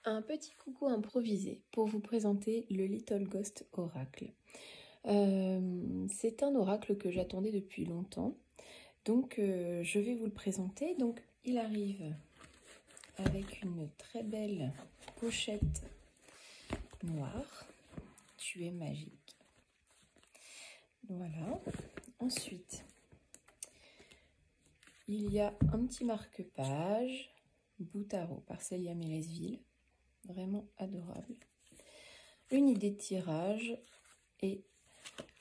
Un petit coucou improvisé pour vous présenter le Little Ghost Oracle. C'est un oracle que j'attendais depuis longtemps, donc je vais vous le présenter. Donc il arrive avec une très belle pochette noire, tu es magique. Voilà. Ensuite, il y a un petit marque-page, Boutaro par Célia Mélesville. Vraiment adorable. Une idée de tirage et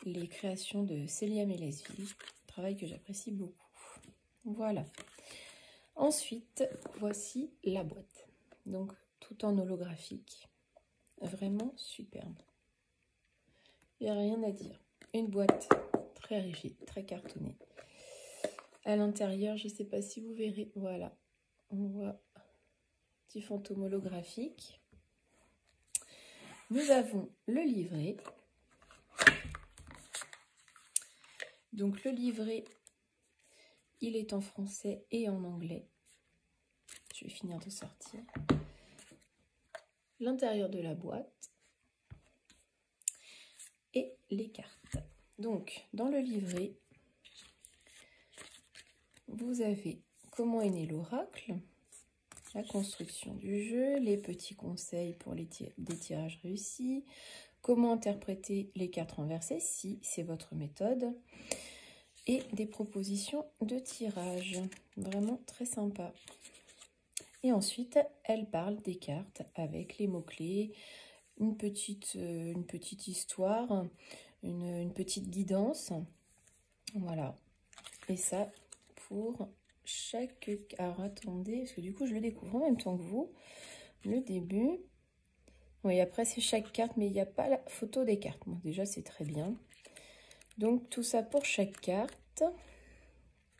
les créations de Célia Mélesville, travail que j'apprécie beaucoup. Voilà. Ensuite, voici la boîte. Donc, tout en holographique. Vraiment superbe. Il n'y a rien à dire. Une boîte très rigide, très cartonnée. À l'intérieur, je ne sais pas si vous verrez, voilà. On voit petit fantôme holographique. Nous avons le livret. Donc le livret, il est en français et en anglais. Je vais finir de sortir. L'intérieur de la boîte et les cartes. Donc dans le livret, vous avez comment est né l'oracle, la construction du jeu, les petits conseils pour des tirages réussis, comment interpréter les cartes renversées si c'est votre méthode, et des propositions de tirage. Vraiment très sympa. Et ensuite, elle parle des cartes avec les mots-clés, une petite histoire, une petite guidance. Voilà. Et ça pour chaque... Alors attendez, parce que du coup je le découvre en même temps que vous. Le début. Oui, après c'est chaque carte, mais il n'y a pas la photo des cartes. Bon, déjà c'est très bien. Donc tout ça pour chaque carte.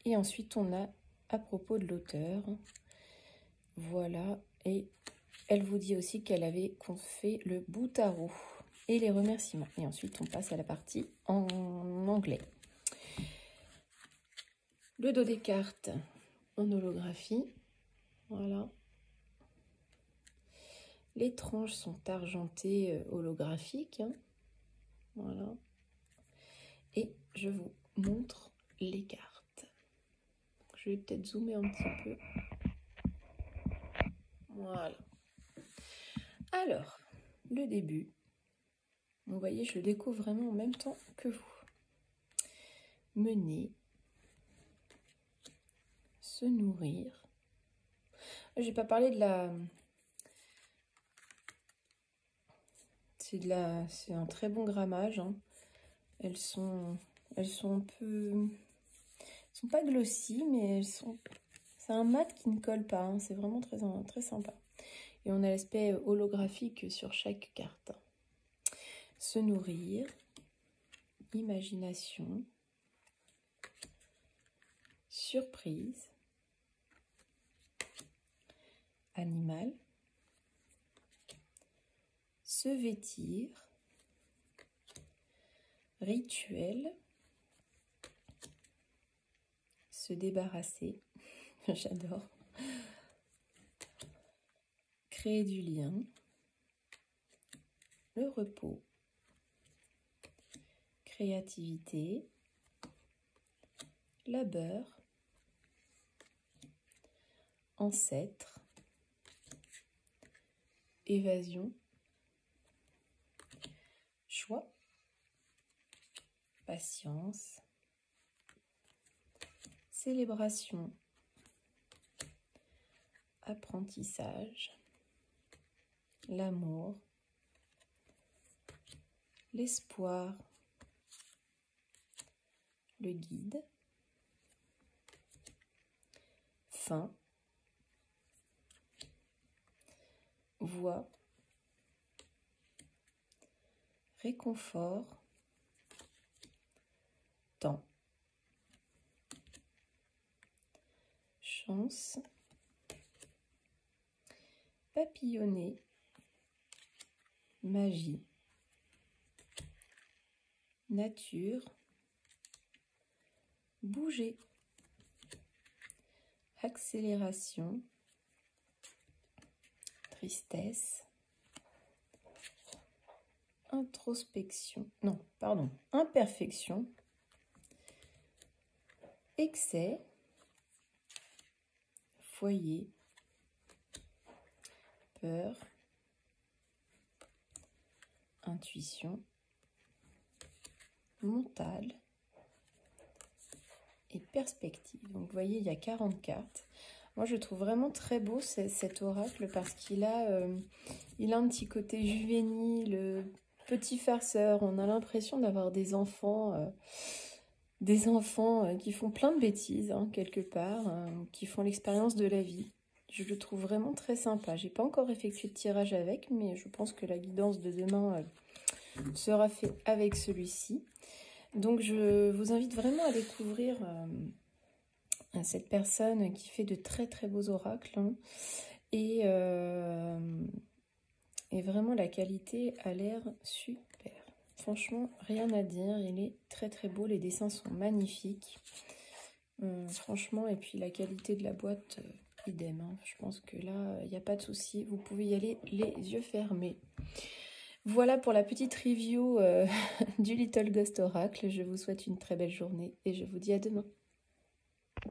Et ensuite on a à propos de l'auteur. Voilà. Et elle vous dit aussi qu'elle avait fait le Boutaro et les remerciements. Et ensuite on passe à la partie en anglais. Le dos des cartes en holographie. Voilà. Les tranches sont argentées holographiques. Hein. Voilà. Et je vous montre les cartes. Je vais peut-être zoomer un petit peu. Voilà. Alors, le début. Vous voyez, je le découvre vraiment en même temps que vous. Mener. Se nourrir. J'ai pas parlé de la... C'est un très bon grammage. Hein. Elles sont un peu... Elles sont pas glossy, mais elles sont... C'est un mat qui ne colle pas. Hein. C'est vraiment très, très sympa. Et on a l'aspect holographique sur chaque carte. Se nourrir. Imagination. Surprise. Animal. Se vêtir. Rituel. Se débarrasser. J'adore. Créer du lien. Le repos. Créativité. Labeur. Ancêtre. Évasion. Choix. Patience. Célébration. Apprentissage. L'amour. L'espoir. Le guide. Fin. Voix. Réconfort. Temps. Chance. Papillonner. Magie. Nature. Bouger. Accélération. tristesse, introspection, non, pardon, imperfection, excès, foyer, peur, intuition, mental et perspective. Donc vous voyez, il y a 40 cartes. Moi, je trouve vraiment très beau cet oracle parce qu'il a, il a un petit côté juvénile, petit farceur. On a l'impression d'avoir des enfants qui font plein de bêtises, hein, quelque part, qui font l'expérience de la vie. Je le trouve vraiment très sympa. J'ai pas encore effectué de tirage avec, mais je pense que la guidance de demain sera faite avec celui-ci. Donc, je vous invite vraiment à découvrir cette personne qui fait de très très beaux oracles, hein, et vraiment la qualité a l'air super. Franchement, rien à dire, il est très très beau, les dessins sont magnifiques. Franchement, et puis la qualité de la boîte, idem, hein. Je pense que là, il n'y a pas de souci, vous pouvez y aller les yeux fermés. Voilà pour la petite review du Little Ghost Oracle. Je vous souhaite une très belle journée et je vous dis à demain.